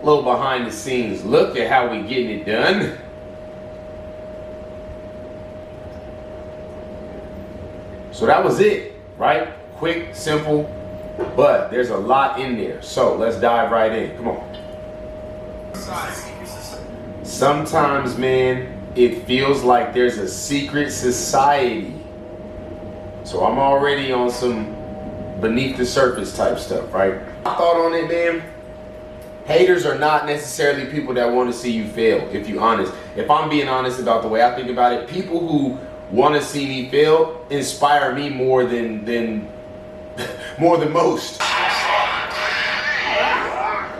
little behind the scenes look at how we getting it done. So that was it, right? Quick, simple, but there's a lot in there. So let's dive right in. Come on. Sometimes, man, it feels like there's a secret society. So I'm already on some beneath the surface type stuff, right? My thought on it, man, haters are not necessarily people that want to see you fail, if you're honest. If I'm being honest about the way I think about it, people who want to see me fail inspire me more than more than most.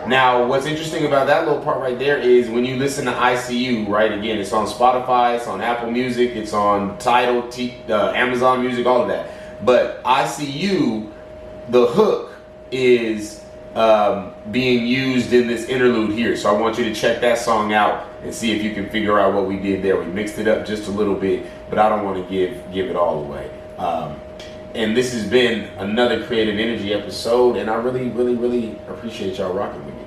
Now, what's interesting about that little part right there is when you listen to ICU, right? Again, it's on Spotify, it's on Apple Music, it's on Tidal, Amazon Music, all of that. But ICU, the hook is being used in this interlude here. So I want you to check that song out and see if you can figure out what we did there. We mixed it up just a little bit, but I don't want to give it all away. And this has been another Creative Energy episode, and I really, really, really appreciate y'all rocking with me.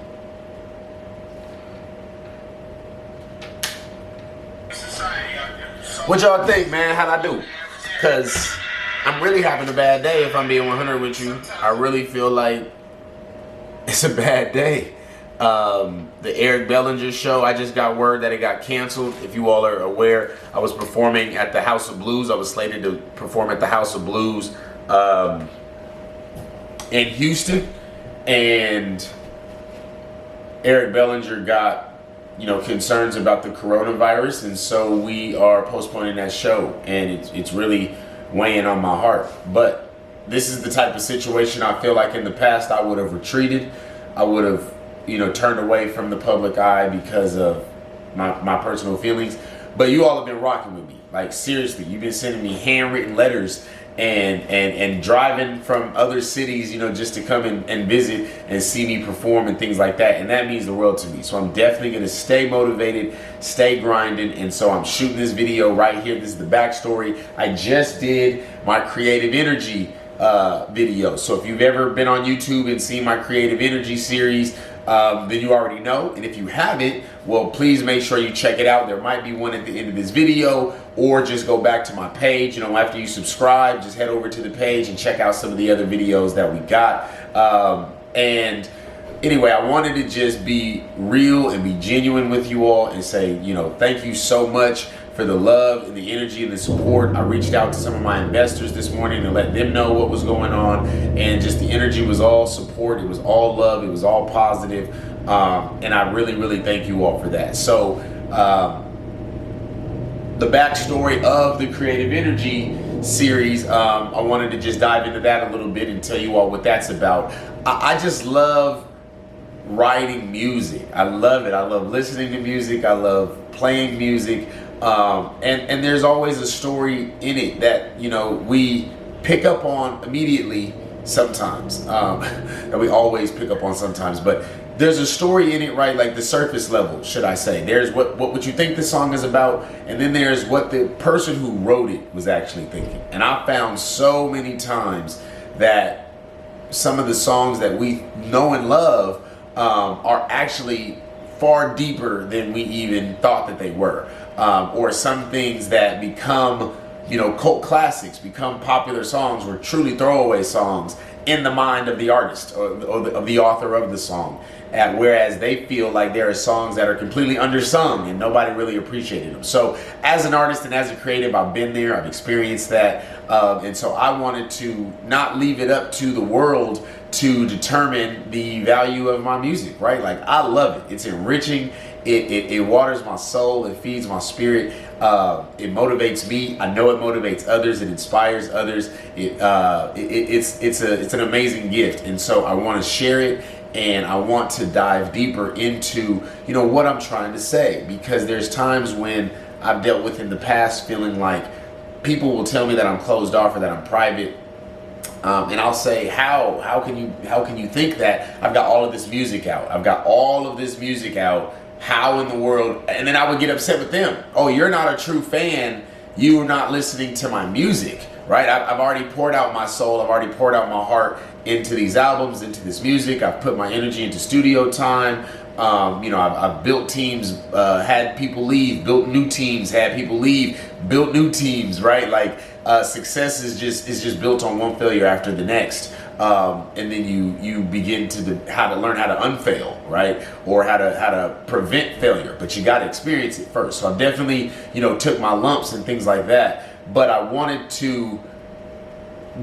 What y'all think, man? How'd I do? Because I'm really having a bad day, if I'm being 100 with you. I really feel like it's a bad day. The Eric Bellinger show, I just got word that it got canceled. If you all are aware, I was performing at the House of Blues. I was slated to perform at the House of Blues in Houston, and Eric Bellinger got, concerns about the coronavirus, and so we are postponing that show, and it's really weighing on my heart. But this is the type of situation I feel like in the past I would have retreated. I would have turned away from the public eye because of my personal feelings. But you all have been rocking with me. Like, seriously, you've been sending me handwritten letters and driving from other cities, just to come and visit and see me perform and things like that. And that means the world to me. So I'm definitely going to stay motivated, stay grinding. And so I'm shooting this video right here. This is the backstory. I just did my Creative Energy video. So if you've ever been on YouTube and seen my Creative Energy series, then you already know. And if you haven't, well, please make sure you check it out. There might be one at the end of this video, or just go back to my page. After you subscribe, just head over to the page and check out some of the other videos that we got. And anyway, I wanted to just be real and be genuine with you all and say, thank you so much for the love and the energy and the support. I reached out to some of my investors this morning to let them know what was going on, and just the energy was all support, it was all love, it was all positive, and I really, really thank you all for that. So the backstory of the Creative Energy series, I wanted to just dive into that a little bit and tell you all what that's about. I just love writing music. I love it. I love listening to music. I love playing music. And there's always a story in it that we pick up on immediately sometimes, that we always pick up on sometimes, but there's a story in it, right? Like the surface level, should I say. There's what you think the song is about, and then there's what the person who wrote it was actually thinking. And I found so many times that some of the songs that we know and love are actually far deeper than we even thought that they were. Or some things that become, cult classics, become popular songs, were truly throwaway songs in the mind of the artist or of the author of the song. Whereas they feel like there are songs that are completely undersung and nobody really appreciated them. So as an artist and as a creative, I've been there, I've experienced that. And so I wanted to not leave it up to the world to determine the value of my music, right? Like, I love it. It's enriching. It waters my soul. It feeds my spirit. It motivates me. I know it motivates others. It inspires others. It's an amazing gift. And so I want to share it, and I want to dive deeper into, what I'm trying to say, because there's times when I've dealt with in the past feeling like people will tell me that I'm closed off or that I'm private. And I'll say, how can you think that? I've got all of this music out. How in the world? And then I would get upset with them. Oh, you're not a true fan. You are not listening to my music, right? I've already poured out my soul. I've already poured out my heart into these albums, into this music. I've put my energy into studio time. I've built teams, had people leave, built new teams, had people leave, built new teams, right? Like success is just built on one failure after the next. And then you begin to how to learn how to unfail, right? Or how to prevent failure, but you got to experience it first. So I definitely, took my lumps and things like that, but I wanted to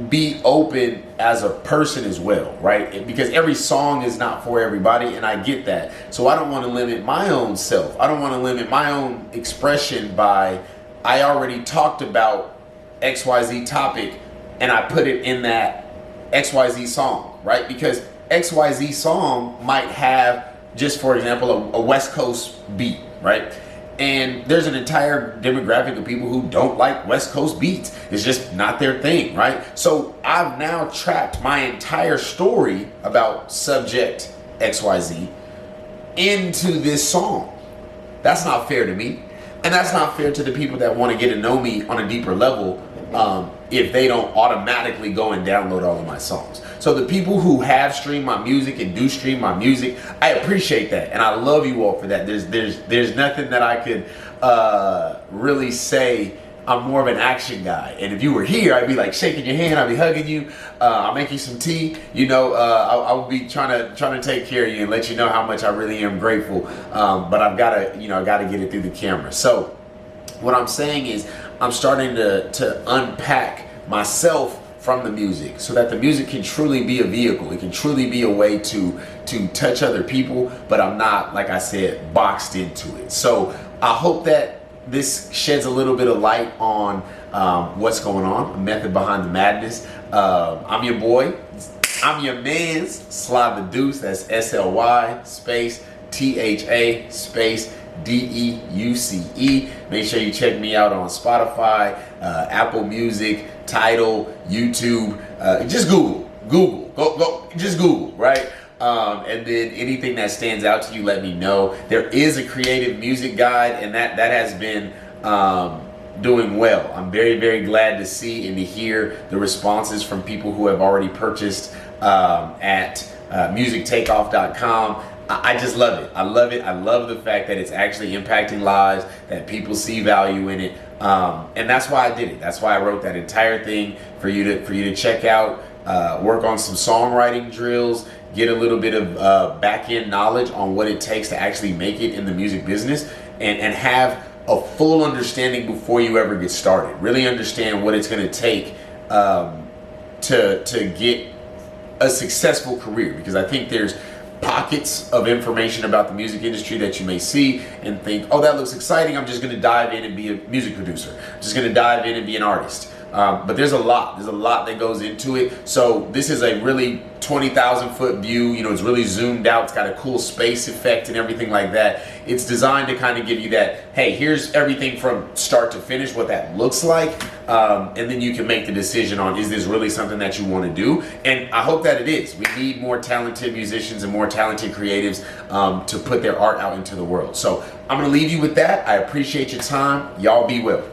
be open as a person as well, right? Because every song is not for everybody, and I get that. So I don't want to limit my own self. I don't want to limit my own expression by, I already talked about XYZ topic and I put it in that XYZ song, right? Because XYZ song might have, just for example, a West Coast beat, right? And there's an entire demographic of people who don't like West Coast beats. It's just not their thing, right? So I've now tracked my entire story about subject XYZ into this song. That's not fair to me. And that's not fair to the people that want to get to know me on a deeper level, if they don't automatically go and download all of my songs. So the people who have streamed my music and do stream my music, I appreciate that, and I love you all for that. There's nothing that I could really say. I'm more of an action guy, and if you were here, I'd be like shaking your hand, I'd be hugging you, I'll make you some tea, I would be trying to take care of you and let you know how much I really am grateful. But I've got to get it through the camera. So what I'm saying is, I'm starting to unpack myself from the music so that the music can truly be a vehicle. It can truly be a way to touch other people, but I'm not, like I said, boxed into it. So I hope that this sheds a little bit of light on what's going on, a method behind the madness. I'm your boy. I'm your man's Sly Tha Deuce. That's SLY space THA space DEUCE. Make sure you check me out on Spotify, Apple Music, Tidal, YouTube. Just Google. Go. Just Google, right? And then anything that stands out to you, let me know. There is a creative music guide, and that has been doing well. I'm very, very glad to see and to hear the responses from people who have already purchased at musictakeoff.com. I just love it. I love it. I love the fact that it's actually impacting lives, that people see value in it. And that's why I did it. That's why I wrote that entire thing for you to check out, work on some songwriting drills, get a little bit of back-end knowledge on what it takes to actually make it in the music business, and have a full understanding before you ever get started. Really understand what it's going to take to get a successful career, because I think there's pockets of information about the music industry that you may see and think, oh, that looks exciting, I'm just going to dive in and be a music producer, I'm just going to dive in and be an artist. But there's a lot that goes into it. So this is a really 20,000 foot view. It's really zoomed out. It's got a cool space effect and everything like that. It's designed to kind of give you that, hey, here's everything from start to finish, what that looks like. And then you can make the decision on, is this really something that you want to do? And I hope that it is. We need more talented musicians and more talented creatives to put their art out into the world. So I'm going to leave you with that. I appreciate your time. Y'all be well.